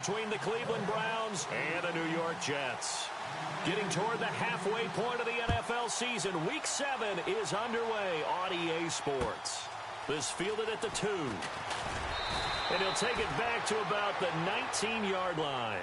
between the Cleveland Browns and the New York Jets. Getting toward the halfway point of the NFL season, Week 7 is underway on EA Sports. This fielded at the 2. And he'll take it back to about the 19-yard line.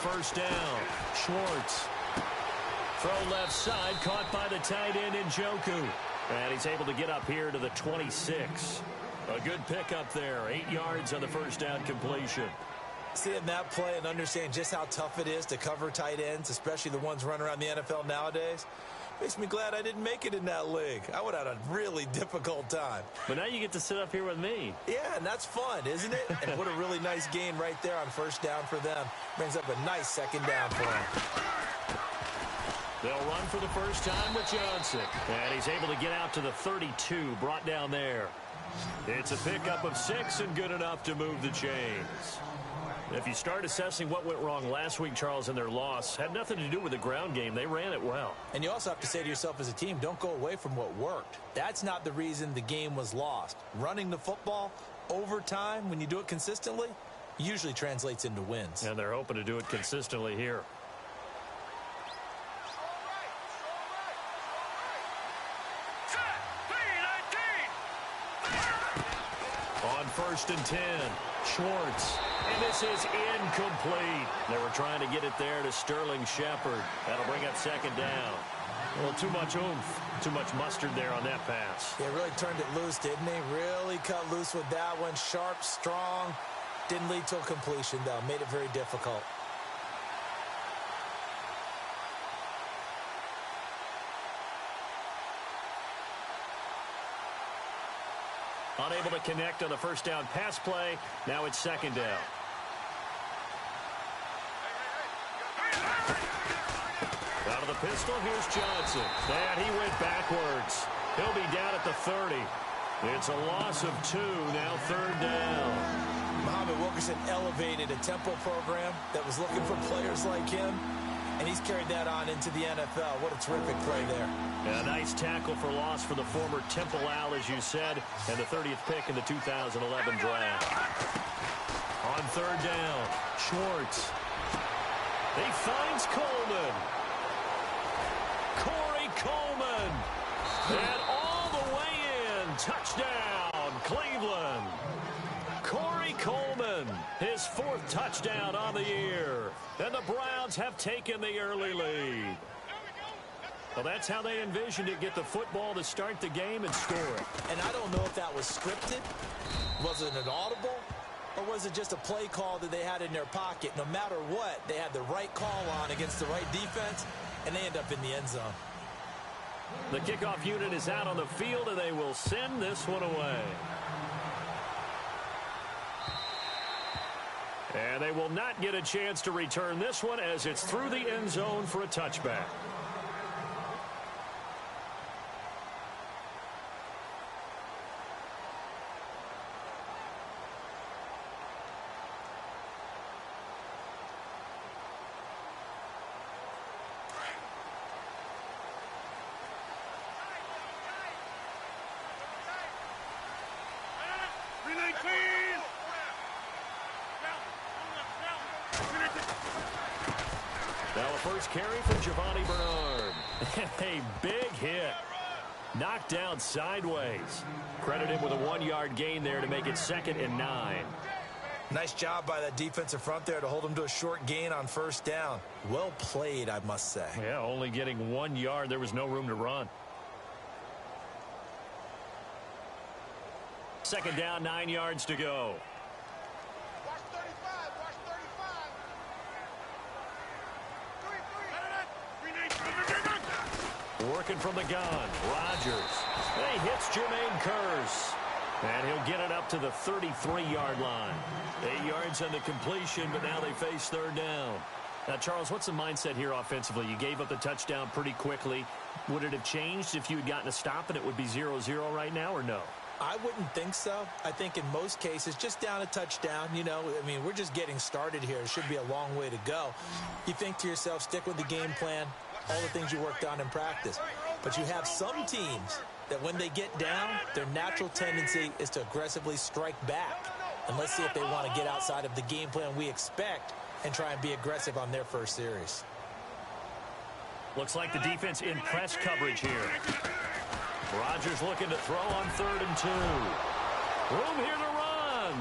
First down, Schwartz. Throw left side, caught by the tight end Njoku. And he's able to get up here to the 26. A good pickup there, 8 yards on the first down completion. Seeing that play and understand just how tough it is to cover tight ends, especially the ones running around the NFL nowadays, makes me glad I didn't make it in that league. I would have had a really difficult time. But now you get to sit up here with me. Yeah, and that's fun, isn't it? And what a really nice gain right there on first down for them. Brings up a nice second down for them. They'll run for the first time with Johnson. And he's able to get out to the 32, brought down there. It's a pickup of 6 and good enough to move the chains. If you start assessing what went wrong last week, Charles, in their loss, had nothing to do with the ground game. They ran it well. And you also have to say to yourself as a team, don't go away from what worked. That's not the reason the game was lost. Running the football over time, when you do it consistently, usually translates into wins. And they're hoping to do it consistently here. On 1st and 10, Schwartz. And this is incomplete. They were trying to get it there to Sterling Shepard. That'll bring up second down. Well, too much oomph, too much mustard there on that pass. They really turned it loose, didn't they? Really cut loose with that one. Sharp, strong. Didn't lead to a completion, though. Made it very difficult. Unable to connect on the first down pass play. Now it's second down. Out of the pistol, here's Johnson. And he went backwards. He'll be down at the 30. It's a loss of 2, now third down. Muhammad Wilkerson elevated a tempo program that was looking for players like him, and he's carried that on into the NFL. What a terrific play there. And a nice tackle for loss for the former Temple Owl, as you said, and the 30th pick in the 2011 draft. On third down, Schwartz. He finds Coleman. Corey Coleman. And all the way in. Touchdown, Cleveland. Corey Coleman, his 4th touchdown on the year. And the Browns have taken the early lead. Well, that's how they envisioned it, get the football to start the game and score it. And I don't know if that was scripted. Was it an audible? Or was it just a play call that they had in their pocket? No matter what, they had the right call on against the right defense, and they end up in the end zone. The kickoff unit is out on the field, and they will send this one away. And they will not get a chance to return this one as it's through the end zone for a touchback. Now a first carry from Giovanni Bernard. A big hit. Knocked down sideways. Credit him with a 1-yard gain there to make it 2nd and 9. Nice job by that defensive front there to hold him to a short gain on first down. Well played, I must say. Yeah, only getting 1 yard. There was no room to run. Second down, 9 yards to go. Watch 35. Watch 35. Working from the gun, Rodgers. He hits Jermaine Kearse. And he'll get it up to the 33-yard line. 8 yards on the completion, but now they face third down. Now, Charles, what's the mindset here offensively? You gave up the touchdown pretty quickly. Would it have changed if you had gotten a stop and it would be 0-0 right now, or no? I wouldn't think so. I think in most cases, just down a touchdown, we're just getting started here. It should be a long way to go. You think to yourself, stick with the game plan, all the things you worked on in practice. But you have some teams that when they get down, their natural tendency is to aggressively strike back. And let's see if they want to get outside of the game plan we expect and try and be aggressive on their first series. Looks like the defense in press coverage here. Rodgers looking to throw on 3rd and 2. Room here to run.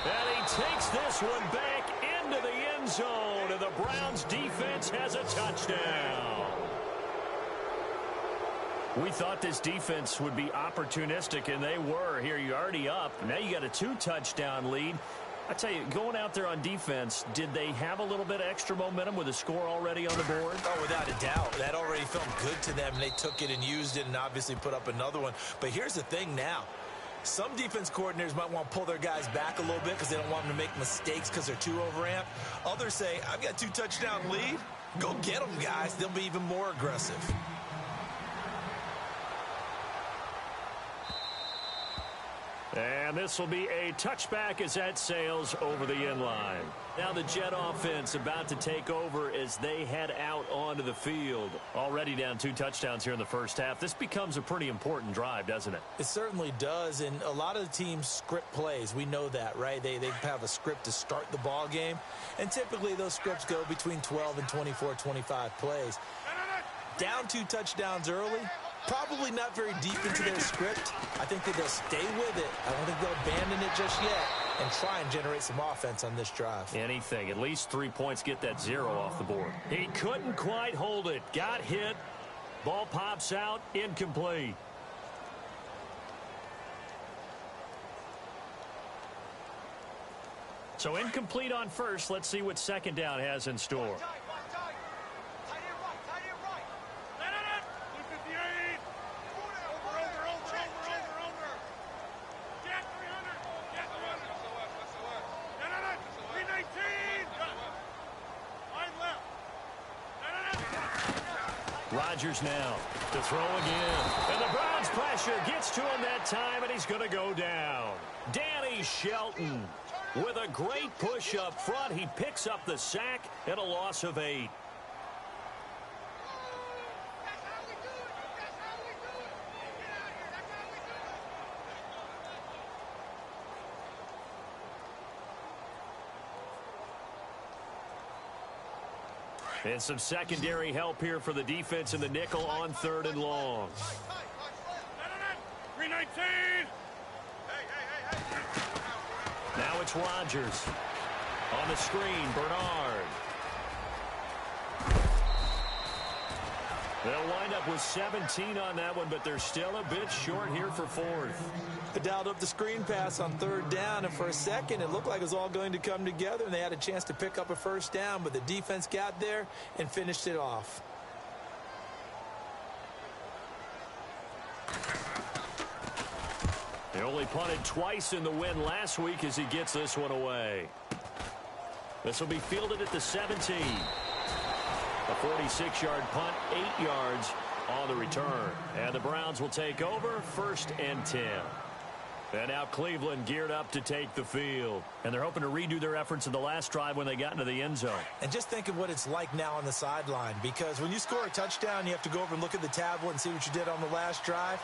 And he takes this one back into the end zone, and the Browns defense has a touchdown. We thought this defense would be opportunistic, and they were. Here, you're already up. Now you got a 2-touchdown lead. I tell you, going out there on defense, did they have a little bit of extra momentum with a score already on the board? Oh, without a doubt. That already felt good to them. They took it and used it and obviously put up another one. But here's the thing now. Some defense coordinators might want to pull their guys back a little bit because they don't want them to make mistakes because they're too overamped. Others say, I've got 2-touchdown lead. Go get them, guys. They'll be even more aggressive. And this will be a touchback as that sails over the end line. Now the Jet offense about to take over as they head out onto the field. Already down 2 touchdowns here in the first half. This becomes a pretty important drive, doesn't it? It certainly does, and a lot of the teams script plays. We know that, right? They have a script to start the ball game, and typically those scripts go between 12 and 24, 25 plays. Down 2 touchdowns early, probably not very deep into their script. I think that they'll stay with it. I don't think they'll abandon it just yet and try and generate some offense on this drive. Anything. At least 3 points, get that 0 off the board. He couldn't quite hold it. Got hit. Ball pops out. Incomplete. So incomplete on first. Let's see what second down has in store. Rodgers now to throw again. And the Browns pressure gets to him that time, and he's going to go down. Danny Shelton with a great push up front. He picks up the sack and a loss of 8. And some secondary help here for the defense in the nickel on 3rd and long. 319. Now it's Rodgers. On the screen, Bernard. They'll wind up with 17 on that one, but they're still a bit short here for 4th. They dialed up the screen pass on 3rd down, and for a second it looked like it was all going to come together, and they had a chance to pick up a first down, but the defense got there and finished it off. They only punted twice in the win last week as he gets this one away. This will be fielded at the 17. A 46-yard punt, 8 yards on the return. And the Browns will take over 1st and 10. And now Cleveland geared up to take the field. And they're hoping to redo their efforts in the last drive when they got into the end zone. And just think of what it's like now on the sideline, because when you score a touchdown, you have to go over and look at the tablet and see what you did on the last drive.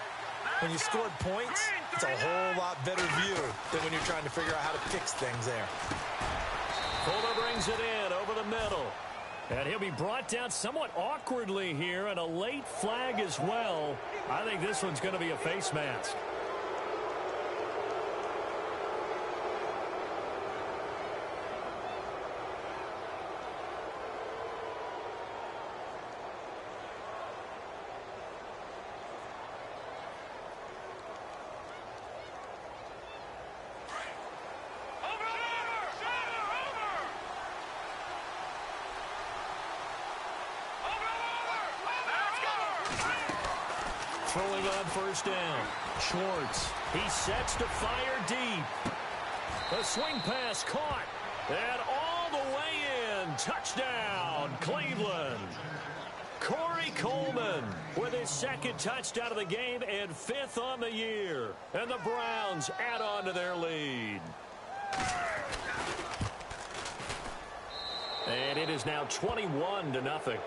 When you scored points, it's a whole lot better view than when you're trying to figure out how to fix things there. Fuller brings it in over the middle. And he'll be brought down somewhat awkwardly here, and a late flag as well. I think this one's going to be a face mask. throwing on first down. Schwartz. He sets to fire deep. A swing pass caught. And all the way in. Touchdown, Cleveland. Corey Coleman with his second touchdown of the game and 5th on the year. And the Browns add on to their lead. And it is now 21-0.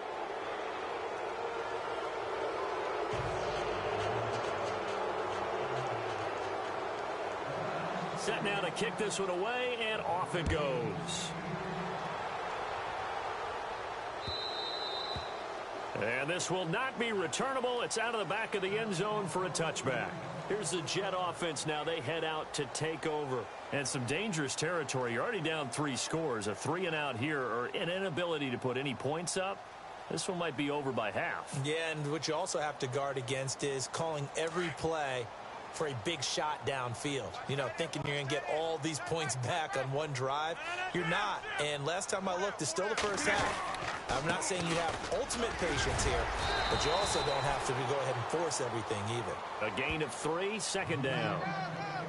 Set now to kick this one away, and off it goes. And this will not be returnable. It's out of the back of the end zone for a touchback. Here's the Jet offense now. They head out to take over. And some dangerous territory. You're already down 3 scores. A 3-and-out here, or an inability to put any points up. This one might be over by half. Yeah, and what you also have to guard against is calling every play for a big shot downfield. You know, thinking you're going to get all these points back on one drive. You're not. And last time I looked, it's still the first half. I'm not saying you have ultimate patience here, but you also don't have to go ahead and force everything either. A gain of 3, second down.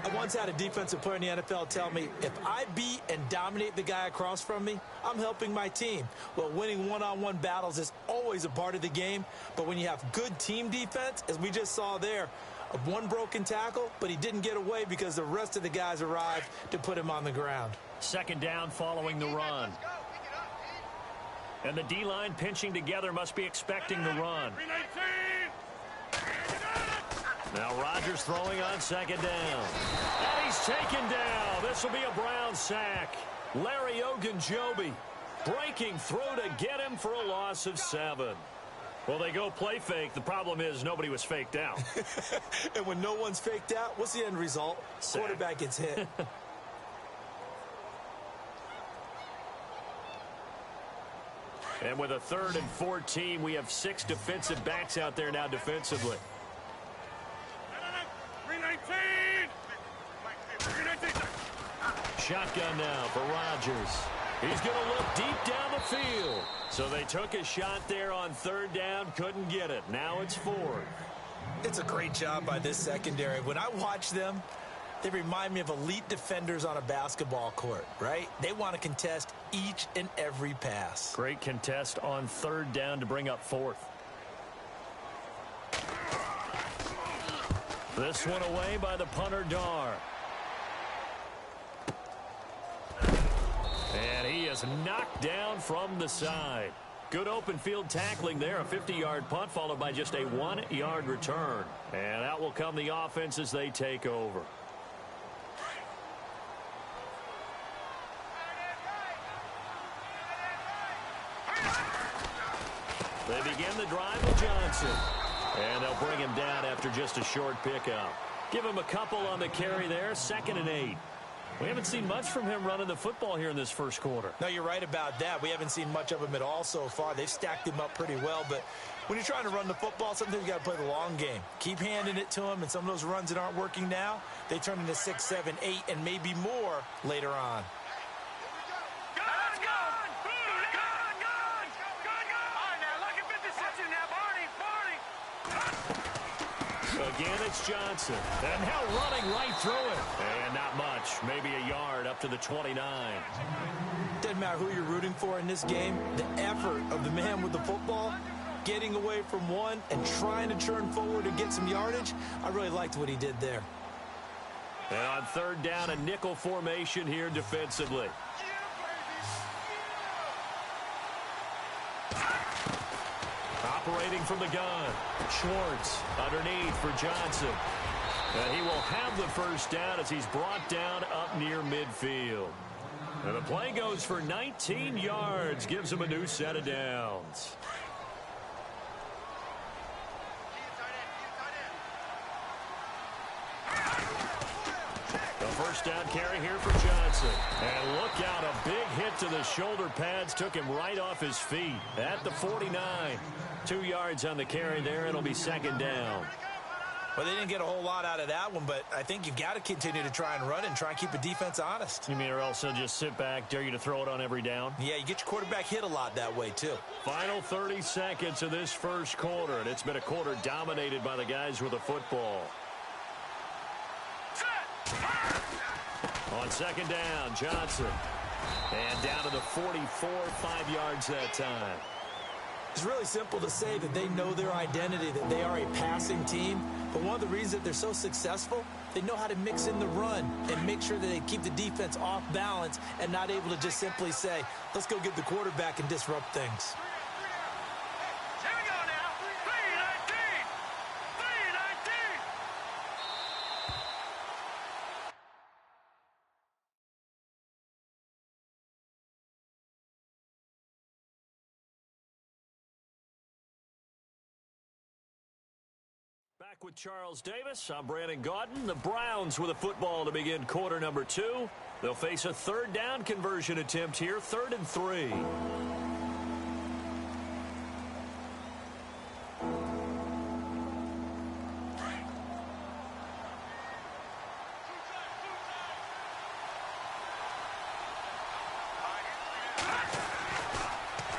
I once had a defensive player in the NFL tell me, if I beat and dominate the guy across from me, I'm helping my team. Well, winning one-on-one battles is always a part of the game, but when you have good team defense, as we just saw there, one broken tackle, but he didn't get away because the rest of the guys arrived to put him on the ground. Second down following the run. And the D-line pinching together must be expecting the run. Now Rodgers throwing on second down. And he's taken down. This will be a Brown sack. Larry Ogunjobi breaking through to get him for a loss of 7. Well, they go play fake. The problem is nobody was faked out. And when no one's faked out, what's the end result? Sack. Quarterback gets hit. And with a 3rd and 14, we have 6 defensive backs out there now defensively. 319. Shotgun now for Rodgers. He's going to look deep down the field. So they took a shot there on 3rd down, couldn't get it. Now it's 4th. It's a great job by this secondary. When I watch them, they remind me of elite defenders on a basketball court, right? They want to contest each and every pass. Great contest on 3rd down to bring up 4th. This one away by the punter, Dar. And he is knocked down from the side. Good open field tackling there. A 50-yard punt followed by just a 1-yard return. And out will come the offense as they take over. They begin the drive with Johnson. And they'll bring him down after just a short pickup. Give him a couple on the carry there. 2nd and 8. We haven't seen much from him running the football here in this first quarter. No, you're right about that. We haven't seen much of him at all so far. They've stacked him up pretty well. But when you're trying to run the football, sometimes you got to play the long game. Keep handing it to him. And some of those runs that aren't working now, they turn into 6, 7, 8, and maybe more later on. Again, it's Johnson. And now running right through it. And not much. Maybe a yard up to the 29. Doesn't matter who you're rooting for in this game. The effort of the man with the football, getting away from one and trying to turn forward and get some yardage, I really liked what he did there. And on 3rd down, a nickel formation here defensively. Operating from the gun. Schwartz underneath for Johnson. And he will have the first down as he's brought down up near midfield. And the play goes for 19 yards. Gives him a new set of downs. The first down carry here for Johnson. And look out, a big hit to the shoulder pads. Took him right off his feet at the 49. 2 yards on the carry there. It'll be 2nd down. Well, they didn't get a whole lot out of that one, but I think you've got to continue to try and run and try and keep the defense honest. You mean or else they'll just sit back, dare you to throw it on every down? Yeah, you get your quarterback hit a lot that way, too. Final 30 seconds of this first quarter, and it's been a quarter dominated by the guys with the football. On second down, Johnson. And down to the 44, 5 yards that time. It's really simple to say that they know their identity, that they are a passing team. But one of the reasons that they're so successful, they know how to mix in the run and make sure that they keep the defense off balance and not able to just simply say, let's go get the quarterback and disrupt things. Here we go now. 3-19. 3-19. Back with Charles Davis, I'm Brandon Gaudin. The Browns with a football to begin quarter number 2. They'll face a third down conversion attempt here, 3rd and 3.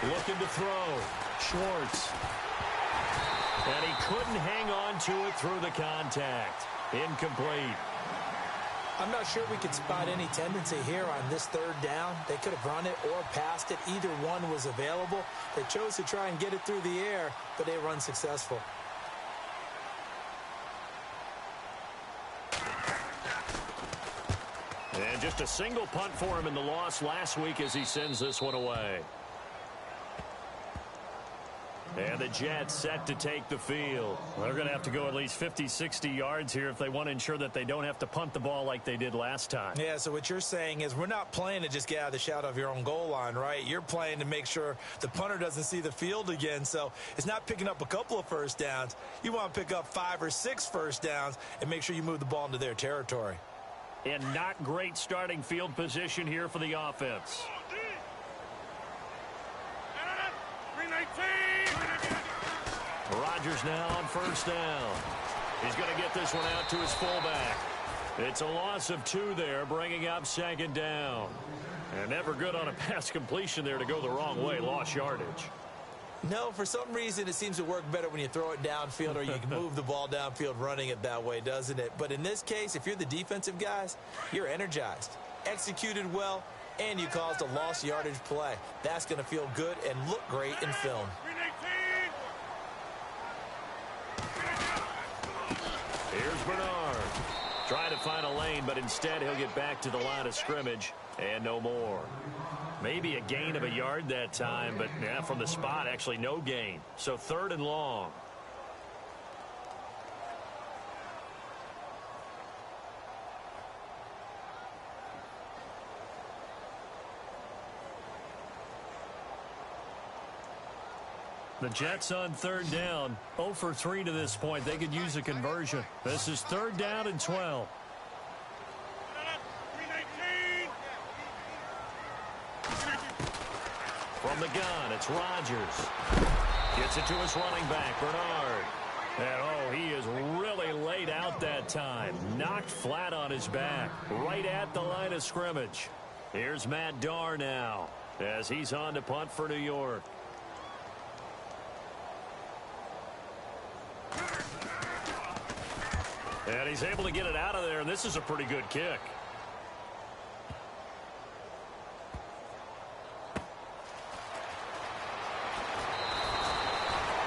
Looking to throw. Schwartz. And he couldn't hang on to it through the contact. Incomplete. I'm not sure we could spot any tendency here on this third down. They could have run it or passed it. Either one was available. They chose to try and get it through the air, but they were unsuccessful. And just a single punt for him in the loss last week as he sends this one away. And the Jets set to take the field. Well, they're going to have to go at least 50, 60 yards here if they want to ensure that they don't have to punt the ball like they did last time. Yeah, so what you're saying is we're not playing to just get out of the shadow of your own goal line, right? You're playing to make sure the punter doesn't see the field again. So it's not picking up a couple of first downs. You want to pick up 5 or 6 first downs and make sure you move the ball into their territory. And not great starting field position here for the offense. 3-19. Rodgers now on first down. He's going to get this one out to his fullback. It's a loss of 2 there, bringing up second down. And never good on a pass completion there to go the wrong way. Lost yardage. No, for some reason it seems to work better when you throw it downfield or you can move the ball downfield running it that way, doesn't it? But in this case, if you're the defensive guys, you're energized, executed well, and you caused a lost yardage play. That's going to feel good and look great in film. 3-19. Here's Bernard. Trying to find a lane, but instead he'll get back to the line of scrimmage and no more. Maybe a gain of a yard that time, but yeah, from the spot, actually no gain. So 3rd and long. The Jets on 3rd down. 0 for 3 to this point. They could use a conversion. This is 3rd down and 12. 3-19. From the gun, it's Rodgers. Gets it to his running back, Bernard. And, oh, he is really laid out that time. Knocked flat on his back, right at the line of scrimmage. Here's Matt Darr now as he's on to punt for New York. And he's able to get it out of there, and this is a pretty good kick.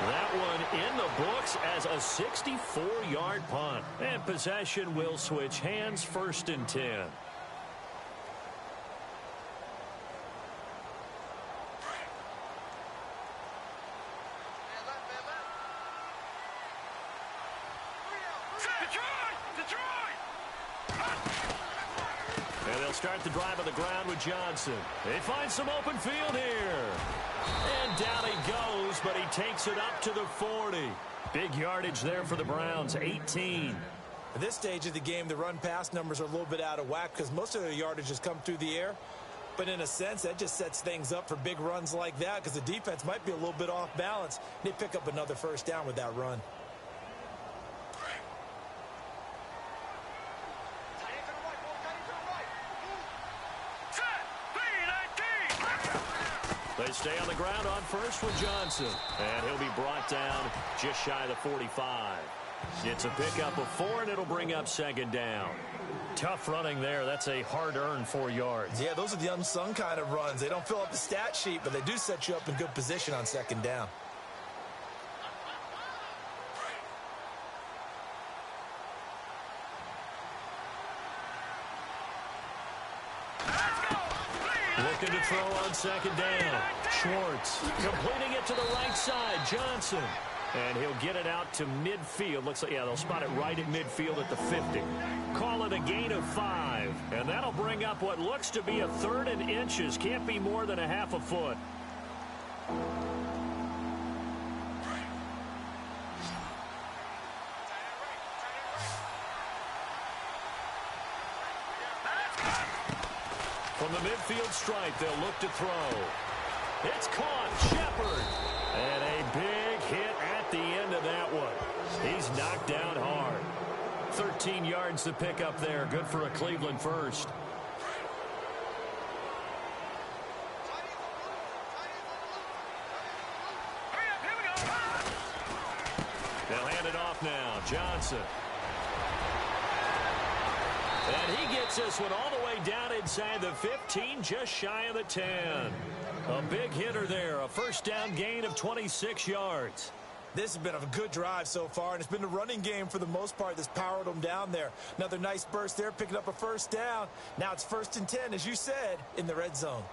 That one in the books as a 64-yard punt. And possession will switch hands, 1st and 10. And they'll start the drive on the ground with Johnson. They find some open field here. And down he goes, but he takes it up to the 40. Big yardage there for the Browns, 18. At this stage of the game, the run-pass numbers are a little bit out of whack because most of their yardage has come through the air. But in a sense, that just sets things up for big runs like that because the defense might be a little bit off balance. They pick up another first down with that run. They stay on the ground on first with Johnson. And he'll be brought down just shy of the 45. It's a pickup of 4, and it'll bring up second down. Tough running there. That's a hard-earned 4 yards. Yeah, those are the unsung kind of runs. They don't fill up the stat sheet, but they do set you up in good position on second down. Looking to throw on second down. Schwartz completing it to the right side. Johnson. And he'll get it out to midfield. Looks like, yeah, they'll spot it right at midfield at the 50. Call it a gain of 5. And that'll bring up what looks to be a 3rd and inches. Can't be more than a half a foot. From the midfield stripe, they'll look to throw. It's caught. Shepard. And a big hit at the end of that one. He's knocked down hard. 13 yards to pick up there. Good for a Cleveland first. They'll hand it off now. Johnson. And he gets this one all the way down inside the 15, just shy of the 10. A big hitter there, a first down gain of 26 yards. This has been a good drive so far, and it's been the running game for the most part that's powered them down there. Another nice burst there, picking up a first down. Now it's 1st and 10, as you said, in the red zone.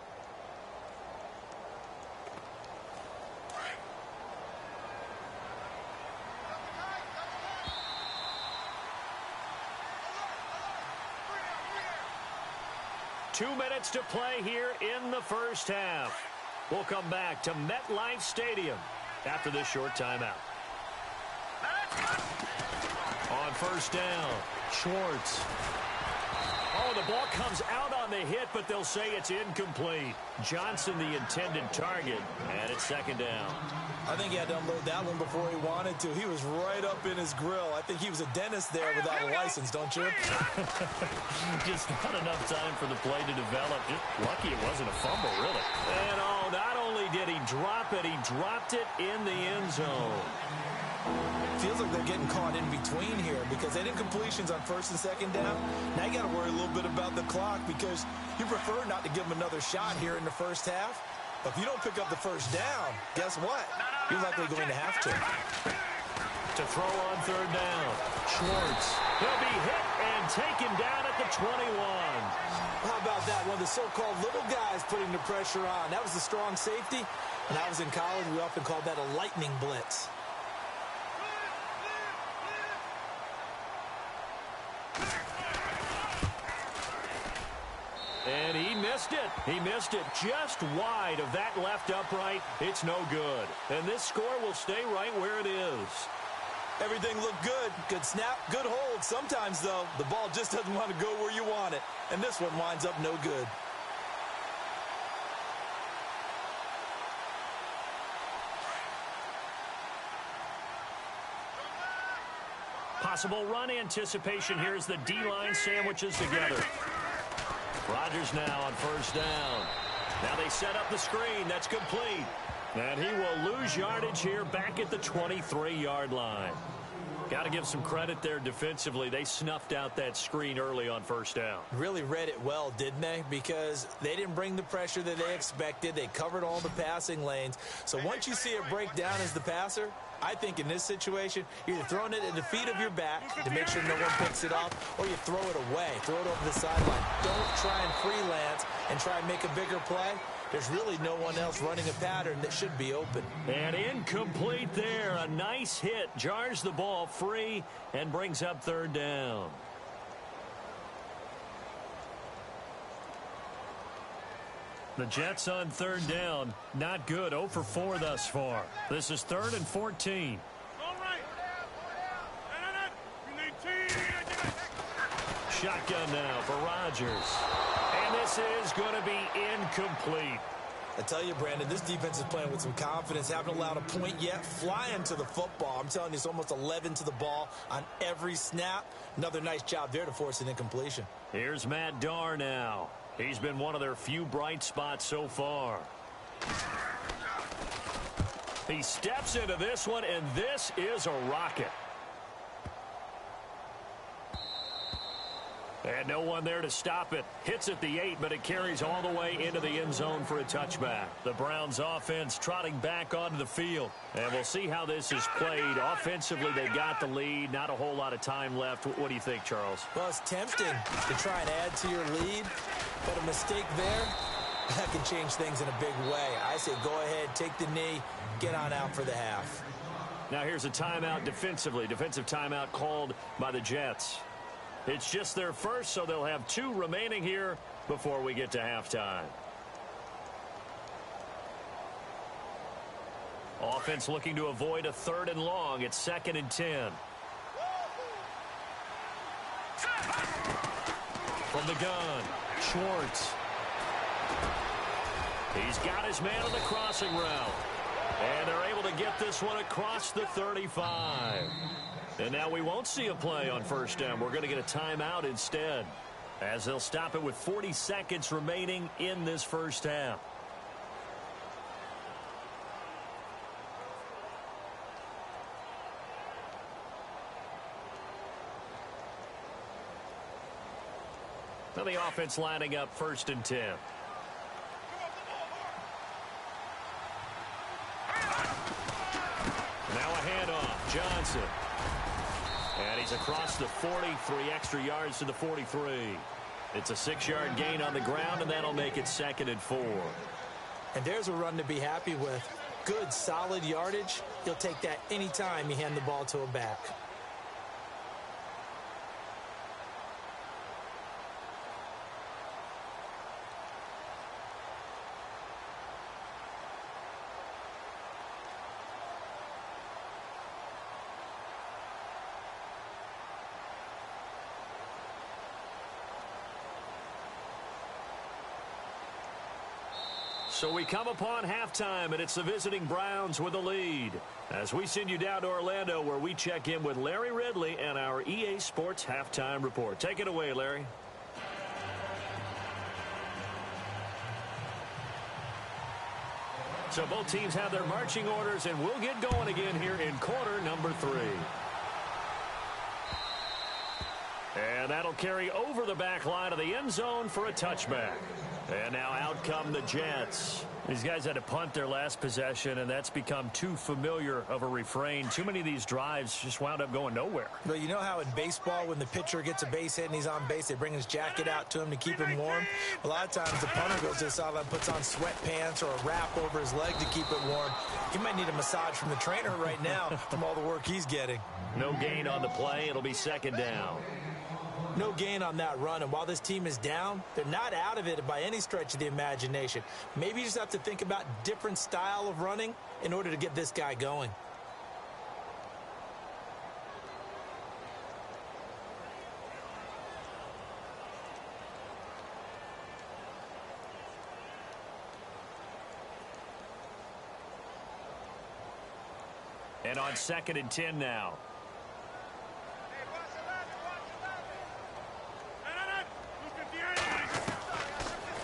Two minutes to play here in the first half. We'll come back to MetLife Stadium after this short timeout. On first down, Schwartz. Oh, the ball comes out on the hit, but they'll say it's incomplete. Johnson, the intended target, and it's second down. I think he had to unload that one before he wanted to. He was right up in his grill. I think he was a dentist there without a license, don't you? Just not enough time for the play to develop. Just lucky it wasn't a fumble, really. And oh, not only did he drop it, he dropped it in the end zone. Feels like they're getting caught in between here because they didn't completions on 1st and 2nd down. Now you got to worry a little bit about the clock because you prefer not to give them another shot here in the first half. But if you don't pick up the first down, guess what? You're likely going to have to. To throw on 3rd down, Schwartz. He'll be hit and taken down at the 21. How about that? One of the so-called little guys putting the pressure on. That was the strong safety. When I was in college, we often called that a lightning blitz. And he missed it. He missed it just wide of that left upright. It's no good. And this score will stay right where it is. Everything looked good. Good snap, good hold. Sometimes, though, the ball just doesn't want to go where you want it. And this one winds up no good. Possible run anticipation here as the D-line sandwiches together. Rodgers now on 1st down. Now they set up the screen. That's complete. And he will lose yardage here back at the 23-yard line. Got to give some credit there defensively. They snuffed out that screen early on 1st down. Really read it well, didn't they? Because they didn't bring the pressure that they expected. They covered all the passing lanes. So once you see it break down as the passer, I think in this situation, you're either throwing it at the feet of your back to make sure no one picks it off, or you throw it away, throw it over the sideline. Don't try and freelance and try and make a bigger play. There's really no one else running a pattern that should be open. And incomplete there. A nice hit. Jars the ball free and brings up 3rd down. The Jets on 3rd down. Not good. 0 for 4 thus far. This is 3rd and 14. All right. Shotgun now for Rodgers. And this is going to be incomplete. I tell you, Brandon, this defense is playing with some confidence. Haven't allowed a point yet. Flying to the football. I'm telling you, it's almost 11 to the ball on every snap. Another nice job there to force an incompletion. Here's Matt Darr now. He's been one of their few bright spots so far. He steps into this one, and this is a rocket. And no one there to stop it. Hits at the 8, but it carries all the way into the end zone for a touchback. The Browns offense trotting back onto the field. And we'll see how this is played. Offensively, they got the lead. Not a whole lot of time left. What do you think, Charles? Well, it's tempting to try and add to your lead, but a mistake there, that can change things in a big way. I say go ahead, take the knee, get on out for the half. Now here's a timeout defensively. Defensive timeout called by the Jets. It's just their first, so they'll have 2 remaining here before we get to halftime. Offense looking to avoid a 3rd and long. It's 2nd and 10. From the gun, Schwartz. He's got his man on the crossing route. And they're able to get this one across the 35. And now we won't see a play on 1st down. We're going to get a timeout instead, as they'll stop it with 40 seconds remaining in this first half. Now the offense lining up 1st and 10. Now a handoff. Johnson. And he's across the 40, 3 extra yards to the 43. It's a 6-yard gain on the ground, and that'll make it 2nd and 4. And there's a run to be happy with. Good, solid yardage. He'll take that anytime you hand the ball to him back. So we come upon halftime, and it's the visiting Browns with the lead. As we send you down to Orlando, where we check in with Larry Ridley and our EA Sports Halftime Report. Take it away, Larry. So both teams have their marching orders, and we'll get going again here in quarter number 3. And that'll carry over the back line of the end zone for a touchback. And now out come the Jets. These guys had to punt their last possession, and that's become too familiar of a refrain. Too many of these drives just wound up going nowhere. Well, you know how in baseball, when the pitcher gets a base hit and he's on base, they bring his jacket out to him to keep him warm? A lot of times the punter goes to the sideline, puts on sweatpants or a wrap over his leg to keep it warm. He might need a massage from the trainer right now from all the work he's getting. No gain on the play. It'll be 2nd down. No gain on that run, and while this team is down, they're not out of it by any stretch of the imagination. Maybe you just have to think about different style of running in order to get this guy going. And on 2nd and 10 now.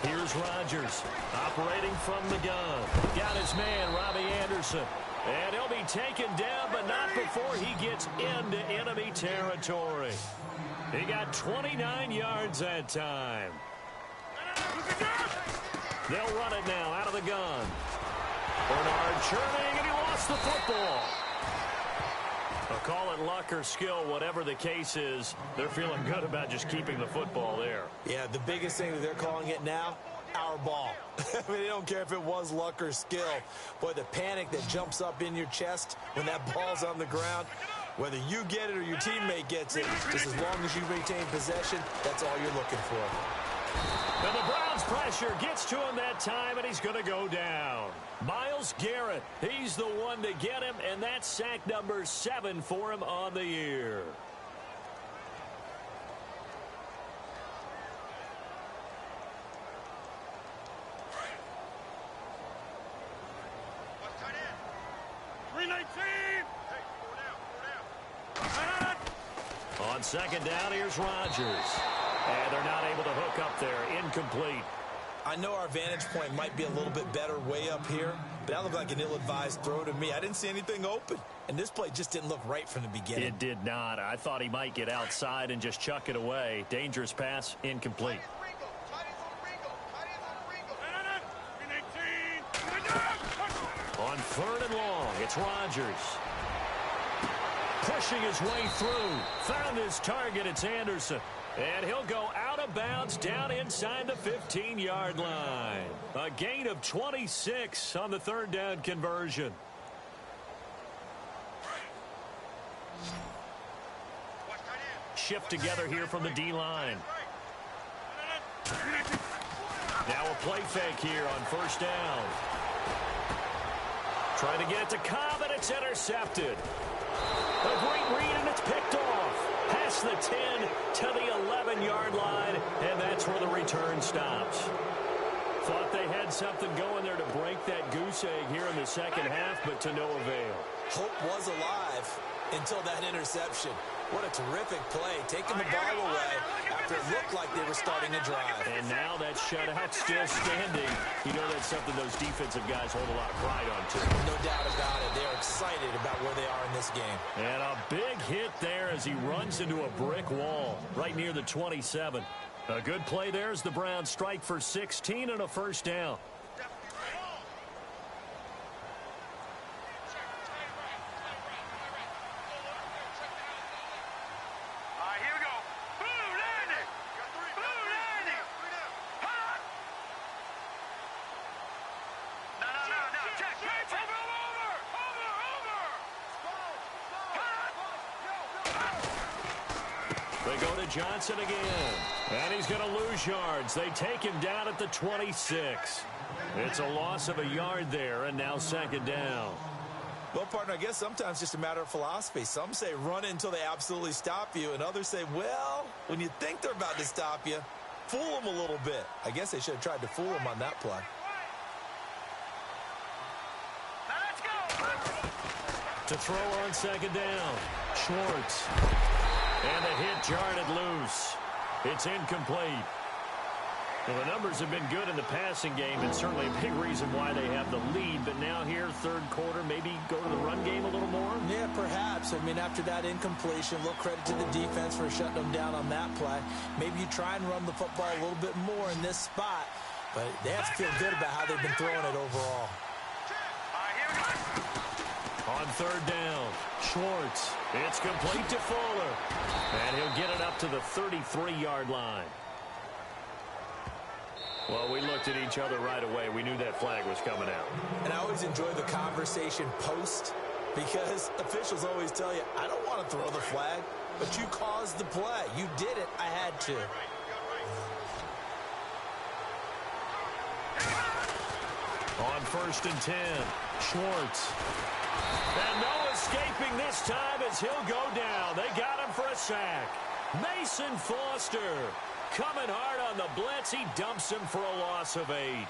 Here's Rodgers operating from the gun. Got his man, Robbie Anderson. And he'll be taken down, but not before he gets into enemy territory. He got 29 yards that time. They'll run it now out of the gun. Bernard churning, and he lost the football. Call it luck or skill, whatever the case is, they're feeling good about just keeping the football there. Yeah, the biggest thing that they're calling it now, our ball. I mean, they don't care if it was luck or skill. Boy, the panic that jumps up in your chest when that ball's on the ground, whether you get it or your teammate gets it, just as long as you maintain possession, that's all you're looking for. And the Browns pressure gets to him that time, and he's going to go down. Myles Garrett, he's the one to get him, and that's sack number 7 for him on the year. On 2nd down, here's Rodgers. And they're not able to hook up there. Incomplete. I know our vantage point might be a little bit better way up here, but that looked like an ill-advised throw to me. I didn't see anything open, and this play just didn't look right from the beginning. It did not. I thought he might get outside and just chuck it away. Dangerous pass, incomplete. On third and long, it's Rodgers. Pushing his way through. Found his target. It's Anderson. And he'll go out of bounds down inside the 15-yard line. A gain of 26 on the third down conversion. Shift together here from the D-line. Now a play fake here on first down. Trying to get it to Cobb, and it's intercepted. A great read, and it's picked off. Past the 10 to the 11-yard line, and that's where the return stops. Thought they had something going there to break that goose egg here in the second half, but to no avail. Hope was alive until that interception. What a terrific play, taking the ball away after it looked like they were starting a drive. And now that shutout still standing. You know that's something those defensive guys hold a lot of pride on, too. No doubt about it. They're excited about where they are in this game. And a big hit there as he runs into a brick wall right near the 27. A good play there as the Browns strike for 16 and a first down. They go to Johnson again. And he's going to lose yards. They take him down at the 26. It's a loss of a yard there, and now second down. Well, partner, I guess sometimes it's just a matter of philosophy. Some say run it until they absolutely stop you, and others say, well, when you think they're about to stop you, fool them a little bit. I guess they should have tried to fool them on that play. To throw on second down, Schwartz. And the hit jarred loose. It's incomplete. Well, the numbers have been good in the passing game, and certainly a big reason why they have the lead. But now here, third quarter, maybe go to the run game a little more? Yeah, perhaps. I mean, after that incompletion, a little credit to the defense for shutting them down on that play. Maybe you try and run the football a little bit more in this spot. But they have to feel good about how they've been throwing it overall. On third down, Schwartz. It's complete to Fuller. And he'll get it up to the 33-yard line. Well, we looked at each other right away. We knew that flag was coming out. And I always enjoy the conversation post because officials always tell you, I don't want to throw the flag, but you caused the play. You did it. I had to. On first and 10, Schwartz. And no escaping this time as he'll go down. They got him for a sack. Mason Foster coming hard on the blitz. He dumps him for a loss of 8.